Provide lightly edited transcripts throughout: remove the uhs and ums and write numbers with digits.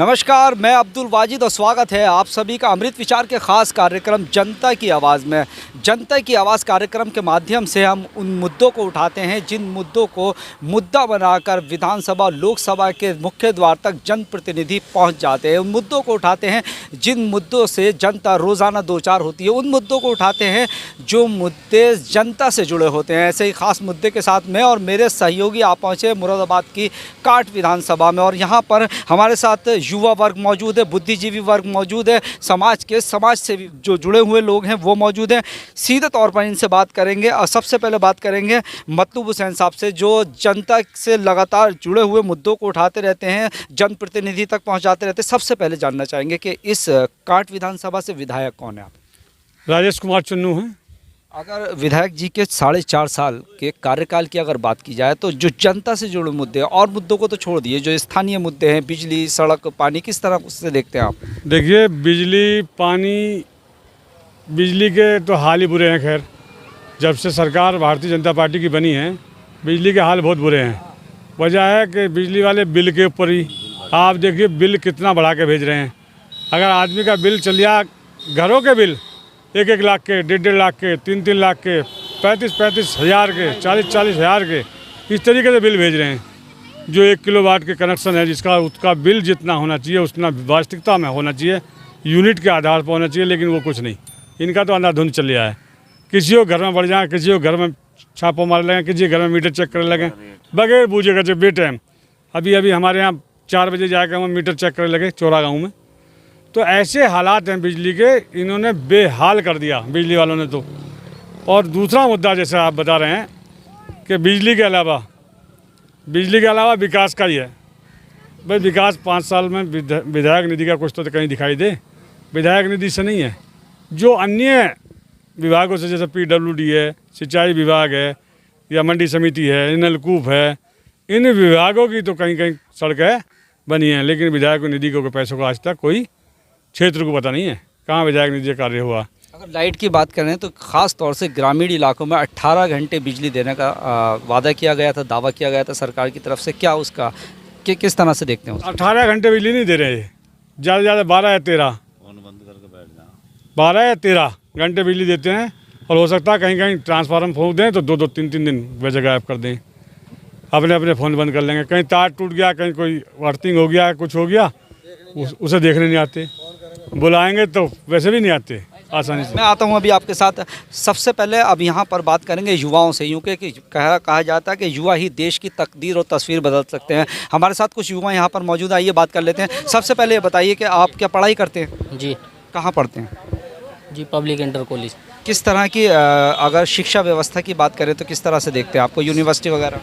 नमस्कार, मैं अब्दुल वाजिद और स्वागत है आप सभी का अमृत विचार के ख़ास कार्यक्रम जनता की आवाज़ में। जनता की आवाज़ कार्यक्रम के माध्यम से हम उन मुद्दों को उठाते हैं जिन मुद्दों को मुद्दा बनाकर विधानसभा लोकसभा के मुख्य द्वार तक जनप्रतिनिधि पहुंच जाते हैं। उन मुद्दों को उठाते हैं जिन मुद्दों से जनता रोज़ाना दो चार होती है। उन मुद्दों को उठाते हैं जो मुद्दे जनता से जुड़े होते हैं। ऐसे ही ख़ास मुद्दे के साथ मैं और मेरे सहयोगी आप पहुँचे मुरादाबाद की काट विधानसभा में, और यहाँ पर हमारे साथ युवा वर्ग मौजूद है, बुद्धिजीवी वर्ग मौजूद है, समाज से जो जुड़े हुए लोग हैं वो मौजूद हैं। सीधे तौर पर इनसे बात करेंगे और सबसे पहले बात करेंगे मतलूब हुसैन साहब से, जो जनता से लगातार जुड़े हुए मुद्दों को उठाते रहते हैं, जनप्रतिनिधि तक पहुंचाते रहते हैं। सबसे पहले जानना चाहेंगे कि इस काट विधानसभा से विधायक कौन है आप? राजेश कुमार चुन्नू हैं। अगर विधायक जी के 4.5 साल के कार्यकाल की अगर बात की जाए तो जो जनता से जुड़े मुद्दे हैं, और मुद्दों को तो छोड़ दिए, जो स्थानीय मुद्दे हैं, बिजली, सड़क, पानी, किस तरह से देखते हैं आप? देखिए, बिजली पानी, बिजली के तो हाल ही बुरे हैं। खैर, जब से सरकार भारतीय जनता पार्टी की बनी है, बिजली के हाल बहुत बुरे हैं। वजह है कि बिजली वाले बिल के ऊपर ही आप देखिए बिल कितना बढ़ा के भेज रहे हैं। अगर आदमी का बिल चल गया, घरों के बिल 1-1 लाख के, 1.5 लाख के, 3-3 लाख के, 35-35 हज़ार के, 40-40 हज़ार के, इस तरीके से बिल भेज रहे हैं। जो 1 किलोवाट के कनेक्शन है, जिसका उसका बिल जितना होना चाहिए उतना वास्तविकता में होना चाहिए, यूनिट के आधार पर होना चाहिए, लेकिन वो कुछ नहीं। इनका तो अंधाधुंध चल रहा है। किसी को घर में बढ़ जाए, किसी को घर में छापो मार लगे, किसी घर में मीटर चेक करने लगे बगैर पूछे का बेटाइम। अभी हमारे यहाँ 4 बजे जाकर हम मीटर चेक करने लगे चौरा गाँव में। तो ऐसे हालात हैं बिजली के, इन्होंने बेहाल कर दिया बिजली वालों ने तो। और दूसरा मुद्दा जैसे आप बता रहे हैं कि बिजली के अलावा विकास का ही है। भाई विकास 5 साल में विधायक निधि का कुछ तो कहीं दिखाई दे। विधायक निधि से नहीं है, जो अन्य विभागों से, जैसे PWD है, सिंचाई विभाग है, या मंडी समिति है, नलकूप है, इन विभागों की तो कहीं कहीं सड़कें बनी हैं, लेकिन विधायक निधि को पैसों का आज तक कोई क्षेत्र को पता नहीं है कहाँ विधायक निधि कार्य हुआ। अगर लाइट की बात करें तो ख़ास तौर से ग्रामीण इलाकों में 18 घंटे बिजली देने का वादा किया गया था, दावा किया गया था सरकार की तरफ से। क्या उसका किस तरह से देखते हैं? 18 घंटे बिजली नहीं दे रहे, ज़्यादा से ज़्यादा 12 या 13 घंटे बिजली देते हैं। और हो सकता है कहीं कहीं ट्रांसफार्मर फूंक दें तो 2-2, 3-3 दिन वजह गायब कर दें, अपने फ़ोन बंद कर लेंगे। कहीं तार टूट गया, कहीं कोई अर्थिंग हो गया, कुछ हो गया, उसे देखने नहीं आते। बुलाएंगे तो वैसे भी नहीं आते आसानी से। मैं आता हूं अभी आपके साथ। सबसे पहले अब यहां पर बात करेंगे युवाओं से, यूँ कि कहा जाता है कि युवा ही देश की तकदीर और तस्वीर बदल सकते हैं। हमारे साथ कुछ युवा यहां पर मौजूद, आइए बात कर लेते हैं। सबसे पहले ये बताइए कि आप क्या पढ़ाई करते हैं? जी। कहाँ पढ़ते हैं? जी, पब्लिक इंटर कॉलेज। किस तरह की अगर शिक्षा व्यवस्था की बात करें तो किस तरह से देखते हैं आपको, यूनिवर्सिटी वगैरह?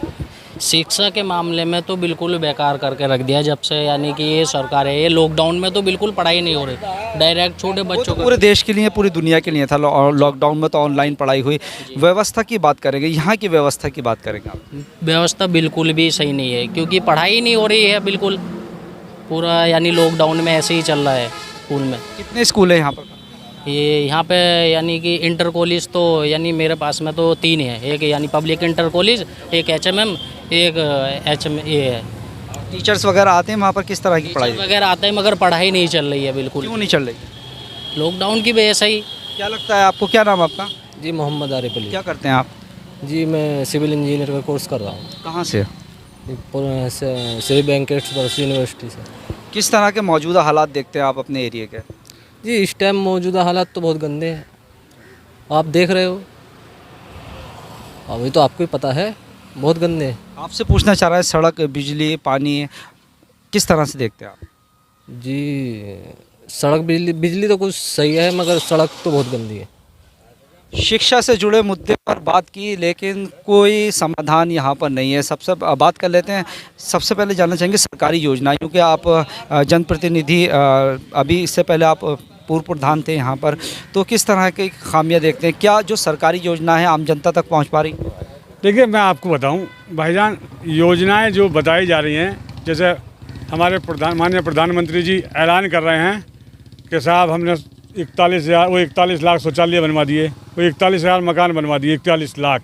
शिक्षा के मामले में तो बिल्कुल बेकार करके रख दिया जब से, यानी कि ये सरकार है। ये लॉकडाउन में तो बिल्कुल पढ़ाई नहीं हो रही, डायरेक्ट छोटे बच्चों को। पूरे देश के लिए, पूरी दुनिया के लिए था। लॉकडाउन में तो ऑनलाइन पढ़ाई हुई। व्यवस्था की बात करेंगे, यहाँ की व्यवस्था की बात करेंगे आप? व्यवस्था बिल्कुल भी सही नहीं है, क्योंकि पढ़ाई नहीं हो रही है बिल्कुल। पूरा यानी लॉकडाउन में ऐसे ही चल रहा है स्कूल में। कितने स्कूल हैं यहाँ पर? ये यहाँ पे यानी कि इंटर कॉलेज तो यानी मेरे पास में तो 3 है। एक यानी पब्लिक इंटर कॉलेज, एक HMM, एक HMA है। टीचर्स वगैरह आते हैं वहाँ पर? किस तरह की पढ़ाई वगैरह आते हैं, मगर पढ़ाई नहीं चल रही है बिल्कुल। क्यों नहीं चल रही? लॉकडाउन की वजह से ही। क्या लगता है आपको? क्या नाम आपका? जी, मोहम्मद आरिफ अली। क्या करते हैं आप? जी, मैं सिविल इंजीनियर का कोर्स कर रहा हूँ। कहाँ से? श्री वेंकटेश्वर यूनिवर्सिटी से। किस तरह के मौजूदा हालात देखते हैं आप अपने एरिया के? जी, इस टाइम मौजूदा हालात तो बहुत गंदे हैं, आप देख रहे हो। अभी तो आपको ही पता है, बहुत गंदे हैं। आपसे पूछना चाह रहा है, सड़क, बिजली, पानी किस तरह से देखते हैं आप? जी, सड़क, बिजली तो कुछ सही है, मगर सड़क तो बहुत गंदी है। शिक्षा से जुड़े मुद्दे पर बात की, लेकिन कोई समाधान यहाँ पर नहीं है। सबसे बात कर लेते हैं। सबसे पहले जानना चाहेंगे सरकारी योजना, क्योंकि आप जनप्रतिनिधि, अभी इससे पहले आप पूर्व प्रधान थे यहाँ पर, तो किस तरह की खामियां देखते हैं? क्या जो सरकारी योजना है आम जनता तक पहुँच पा रही? देखिए, मैं आपको बताऊं भाईजान, योजनाएं जो बताई जा रही हैं, जैसे हमारे माननीय प्रधानमंत्री जी ऐलान कर रहे हैं कि साहब हमने 41 लाख शौचालय बनवा दिए, वो 41,000 मकान बनवा दिए। 41 लाख,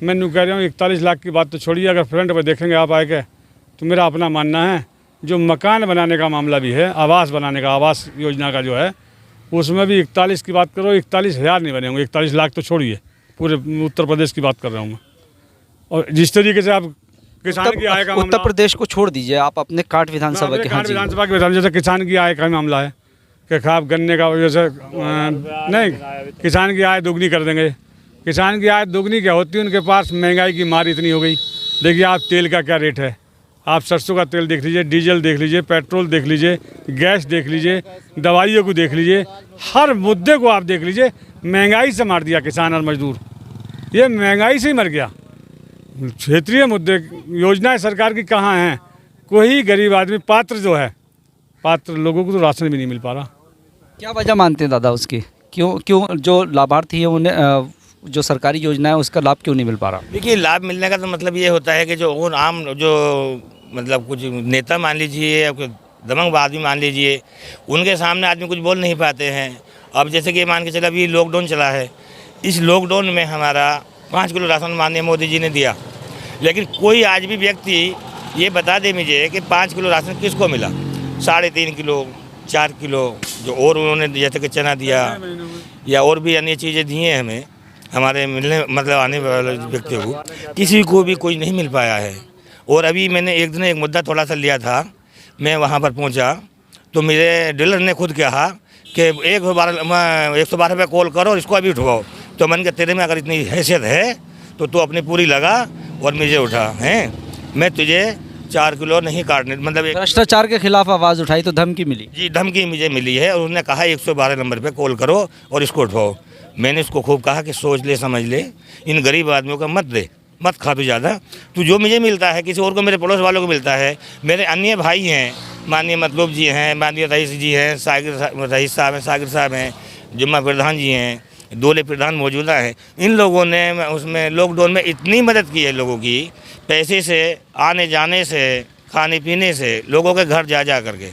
मैं कह रहा हूँ 41 लाख की बात तो छोड़िए, अगर फ्रंट पर देखेंगे आप आके, तो मेरा अपना मानना है जो मकान बनाने का मामला भी है, आवास बनाने का, आवास योजना का जो है, उसमें भी 41 की बात करो, 41,000 नहीं बने होंगे, 41 लाख तो छोड़िए, पूरे उत्तर प्रदेश की बात कर रहा हूँ मैं। और जिस तरीके से आप किसान की आय का उत्तर मामला, प्रदेश को छोड़ दीजिए, आप अपने काट विधानसभा के। हाँ जी। विधानसभा के विधान, जैसे किसान की आय का मामला है कि खाप गन्ने का जैसे नहीं, किसान की आय दोगुनी कर देंगे। किसान की आय दोगुनी क्या होती है, उनके पास महंगाई की मार इतनी हो गई। देखिए आप तेल का क्या रेट है, आप सरसों का तेल देख लीजिए, डीजल देख लीजिए, पेट्रोल देख लीजिए, गैस देख लीजिए, दवाइयों को देख लीजिए, हर मुद्दे को आप देख लीजिए। महंगाई से मार दिया किसान और मजदूर, ये महंगाई से ही मर गया। क्षेत्रीय मुद्दे, योजनाएं सरकार की कहाँ हैं? कोई गरीब आदमी पात्र जो है, पात्र लोगों को तो राशन भी नहीं मिल पा रहा। क्या वजह मानते हैं दादा उसकी? क्यों जो लाभार्थी है उन्हें जो सरकारी योजना है उसका लाभ क्यों नहीं मिल पा रहा? देखिए, लाभ मिलने का तो मतलब ये होता है कि जो और आम जो मतलब कुछ नेता मान लीजिए या कोई दबंग आदमी मान लीजिए, उनके सामने आदमी कुछ बोल नहीं पाते हैं। अब जैसे कि मान के चला, अभी लॉकडाउन चला है, इस लॉकडाउन में हमारा 5 किलो राशन माननीय मोदी जी ने दिया, लेकिन कोई आज भी व्यक्ति ये बता दे मुझे कि 5 किलो राशन किसको मिला? 3.5 किलो, 4 किलो जो और उन्होंने जैसे कि चना दिया या और भी अन्य चीज़ें दी हैं हमें, हमारे मिलने मतलब आने वाले व्यक्तियों को, किसी को भी कोई नहीं मिल पाया है। और अभी मैंने एक दिन एक मुद्दा थोड़ा सा लिया था, मैं वहाँ पर पहुँचा तो मेरे डीलर ने खुद कहा कि 112 पे कॉल करो और इसको अभी उठवाओ। तो मन के तेरे में अगर इतनी हैसियत है तो तू अपनी पूरी लगा और मुझे उठा है, मैं तुझे 4 किलो नहीं काटने, मतलब भ्रष्टाचार के खिलाफ आवाज़ उठाई तो धमकी मिली। जी, धमकी मुझे मिली है और उन्होंने कहा 112 नंबर पे कॉल करो और इसको उठवाओ। मैंने उसको खूब कहा कि सोच ले, समझ ले, इन गरीब आदमियों का मत दे, मत खा तू ज़्यादा। तू जो मुझे मिलता है किसी और को, मेरे पड़ोस वालों को मिलता है, मेरे अन्य भाई हैं, माननीय मतलूब जी हैं, माननीय रईस जी हैं, रईस साहब हैं, सागिर साहब हैं, जुम्मा प्रधान जी हैं, दूल्हे प्रधान मौजूदा हैं। इन लोगों ने उसमें लॉकडाउन में इतनी मदद की है लोगों की, पैसे से, आने जाने से, खाने पीने से, लोगों के घर जा जा करके।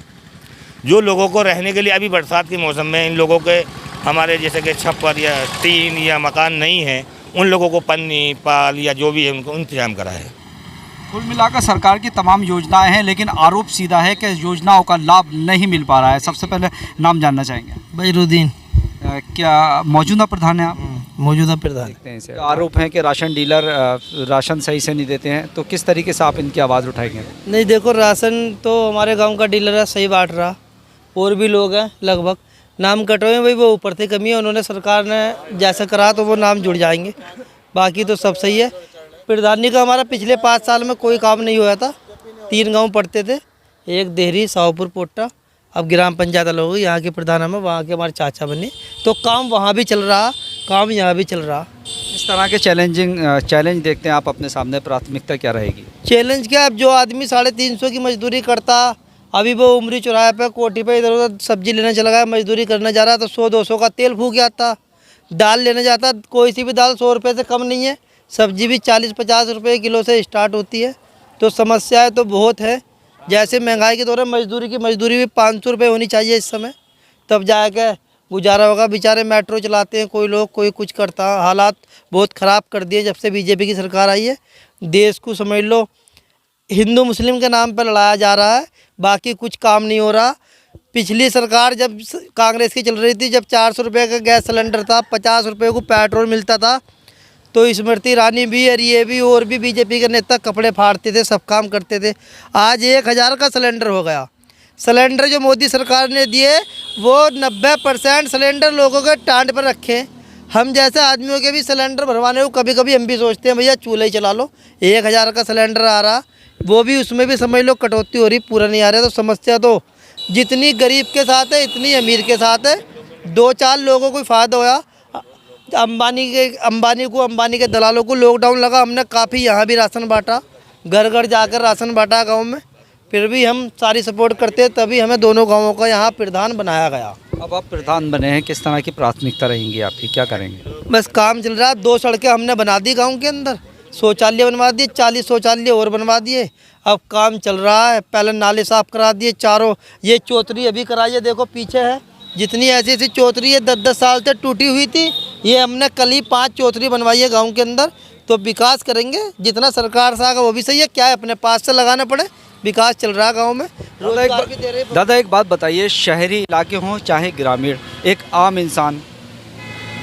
जो लोगों को रहने के लिए अभी बरसात के मौसम में इन लोगों के, हमारे जैसे कि छप्पर या टीन या मकान नहीं है, उन लोगों को पन्नी पाल या जो भी है उनको इंतजाम करा है। कुल मिलाकर सरकार की तमाम योजनाएं हैं, लेकिन आरोप सीधा है कि योजनाओं का लाभ नहीं मिल पा रहा है। सबसे पहले नाम जानना चाहेंगे। बजरुद्दीन। क्या मौजूदा प्रधान है आप? मौजूदा प्रधान। देखते हैं इसे। आरोप है कि राशन डीलर राशन सही से नहीं देते हैं, तो किस तरीके से आप इनकी आवाज़ उठाएंगे? नहीं, देखो, राशन तो हमारे गांव का डीलर है, सही बांट रहा, और भी लोग हैं लगभग, नाम कटे हुए, वही वो ऊपर से कमी है, उन्होंने सरकार ने जैसा करा तो वो नाम जुड़ जाएंगे, बाकी तो सब सही है। प्रधानी का हमारा पिछले 5 साल में कोई काम नहीं हुआ था। 3 गांव पड़ते थे, एक देहरी, साहपुर, पोट्टा, अब ग्राम पंचायत अलग होगी, यहाँ के प्रधान हम, वहाँ के हमारे चाचा बने, तो काम वहाँ भी चल रहा, काम यहाँ भी चल रहा। इस तरह के चैलेंज देखते हैं आप अपने सामने, प्राथमिकता क्या रहेगी? चैलेंज क्या, अब जो आदमी 350 की मजदूरी करता, अभी वो उमरी चौराहे पे कोठी पे इधर उधर सब्जी लेने चला गया, मजदूरी करने जा रहा, तो 100-200 का तेल फूक आता। दाल लेने जाता, कोई सी भी दाल 100 रुपये से कम नहीं है, सब्जी भी 40-50 रुपये किलो से स्टार्ट होती है। तो समस्याएं तो बहुत है, जैसे महंगाई के दौर में मजदूरी भी 500 रुपये होनी चाहिए इस समय, तब जाके गुजारा होगा। बेचारे मेट्रो चलाते हैं कोई लोग, कोई कुछ करता। हालात बहुत ख़राब कर दिए जब से बीजेपी की सरकार आई है। देश को समझ लो हिंदू मुस्लिम के नाम पर लड़ाया जा रहा है, बाकी कुछ काम नहीं हो रहा। पिछली सरकार जब कांग्रेस की चल रही थी, जब 400 रुपये का गैस सिलेंडर था, 50 रुपये को पेट्रोल मिलता था, तो स्मृति ईरानी भी और ये भी और भी बीजेपी के नेता कपड़े फाड़ते थे, सब काम करते थे। आज 1000 का सिलेंडर हो गया। सिलेंडर जो मोदी सरकार ने दिए वो 90% सिलेंडर लोगों के टांड पर रखे। हम जैसे आदमियों के भी सिलेंडर भरवाने को कभी कभी हम भी सोचते हैं भैया चूल्हा ही चला लो। 1000 का सिलेंडर आ रहा, वो भी उसमें भी समझ लो कटौती हो रही, पूरा नहीं आ रहा। तो समस्या तो जितनी गरीब के साथ है इतनी अमीर के साथ है। 2-4 लोगों को फ़ायदा होया, अंबानी के दलालों को लॉकडाउन लगा, हमने काफ़ी यहाँ भी राशन बांटा, घर घर जाकर राशन बांटा गांव में, फिर भी हम सारी सपोर्ट करते हैं, तभी हमें दोनों गांवों का यहाँ प्रधान बनाया गया। अब आप प्रधान बने हैं, किस तरह की प्राथमिकता रहेंगी आपकी, क्या करेंगे? बस काम चल रहा है। 2 सड़कें हमने बना दी गाँव के अंदर, शौचालय बनवा दिए, 40 शौचालय और बनवा दिए। अब काम चल रहा है, पहले नाले साफ़ करा दिए चारों, ये चौतरी अभी कराइए, देखो पीछे है, जितनी ऐसी ऐसी चौतरी है 10-10 साल से टूटी हुई थी, ये हमने कल ही 5 चौतरी बनवाई है गाँव के अंदर। तो विकास करेंगे, जितना सरकार से आएगा वो भी सही है, क्या है अपने पास से लगाना पड़े, विकास चल रहा है गाँव में, रोजगार भी दे रहे हैं। दादा एक बात बताइए, शहरी इलाके हों चाहे ग्रामीण, एक आम इंसान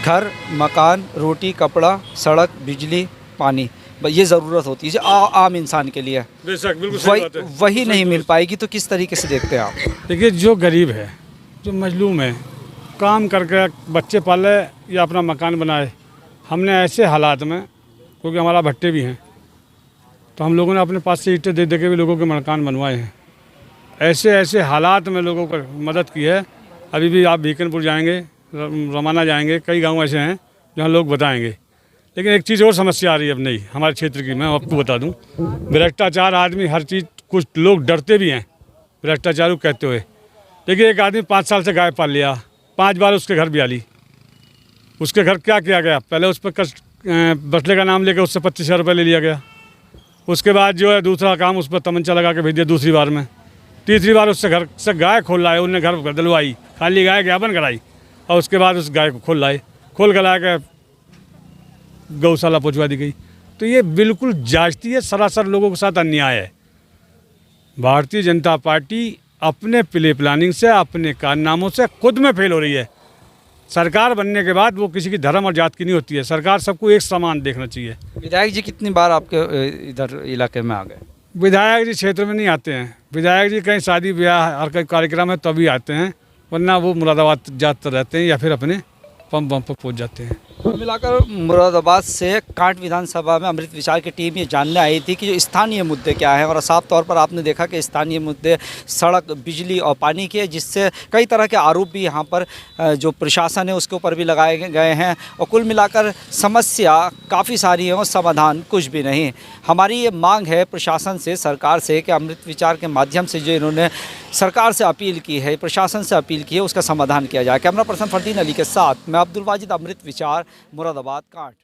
घर, मकान, रोटी, कपड़ा, सड़क, बिजली, पानी, ये ज़रूरत होती है आम इंसान के लिए। बेशक, बिल्कुल सही बात है। वही नहीं मिल पाएगी तो किस तरीके से देखते हैं आप? देखिए, जो गरीब है, जो मजलूम है, काम करके बच्चे पाले या अपना मकान बनाए, हमने ऐसे हालात में, क्योंकि हमारा भट्टे भी हैं, तो हम लोगों ने अपने पास से ईंटें दे दे के भी लोगों के मकान बनवाए हैं। ऐसे ऐसे हालात में लोगों को मदद की है। अभी भी आप बीकनपुर जाएंगे, रमाना जाएंगे, कई गांव ऐसे हैं जहां लोग बताएंगे। लेकिन एक चीज़ और समस्या आ रही है अब नई हमारे क्षेत्र की, मैं आपको बता दूं, भ्रष्टाचार। आदमी हर चीज़, कुछ लोग डरते भी हैं भ्रष्टाचार को कहते हुए। देखिए, एक आदमी 5 साल से गाय पाल लिया, 5 बार उसके घर ब्याली, उसके घर क्या किया गया? पहले उस पर बसले का नाम लेकर उससे 25,000 रुपये ले लिया गया। उसके बाद जो है दूसरा काम, उस पर तमंचा लगा के भेज दिया दूसरी बार में। तीसरी बार उससे घर से गाय खोल लाए, उन्होंने घर दिलवाई, खाली गाय ज्ञापन कराई, और उसके बाद उस गाय को खोल लाए, खोल कर ला के गौशाला पहुँचवा दी गई। तो ये बिल्कुल जायज़ती है, सरासर लोगों के साथ अन्याय है। भारतीय जनता पार्टी अपने प्ले प्लानिंग से, अपने कारनामों से खुद में फेल हो रही है। सरकार बनने के बाद वो किसी की धर्म और जात की नहीं होती है, सरकार सबको एक समान देखना चाहिए। विधायक जी कितनी बार आपके इधर इलाके में आ गए? विधायक जी क्षेत्र में नहीं आते हैं। विधायक जी कहीं शादी ब्याह और कहीं कार्यक्रम है तभी आते हैं, वरना वो मुरादाबाद जाते रहते हैं या फिर अपने पंप पर पहुँच जाते हैं। कुल मिलाकर मुरादाबाद से कांट विधानसभा में अमृत विचार की टीम ये जानने आई थी कि जो स्थानीय मुद्दे क्या हैं, और साफ तौर पर आपने देखा कि स्थानीय मुद्दे सड़क, बिजली और पानी के, जिससे कई तरह के आरोप भी यहाँ पर जो प्रशासन है उसके ऊपर भी लगाए गए हैं। और कुल मिलाकर समस्या काफ़ी सारी है और समाधान कुछ भी नहीं। हमारी ये मांग है प्रशासन से, सरकार से, कि अमृत विचार के माध्यम से जो इन्होंने सरकार से अपील की है, प्रशासन से अपील की है, उसका समाधान किया जाए। कैमरा पर्सन फरदीन अली के साथ मैं अब्दुल वाजिद, अमृत विचार, मुरादाबाद, कांट।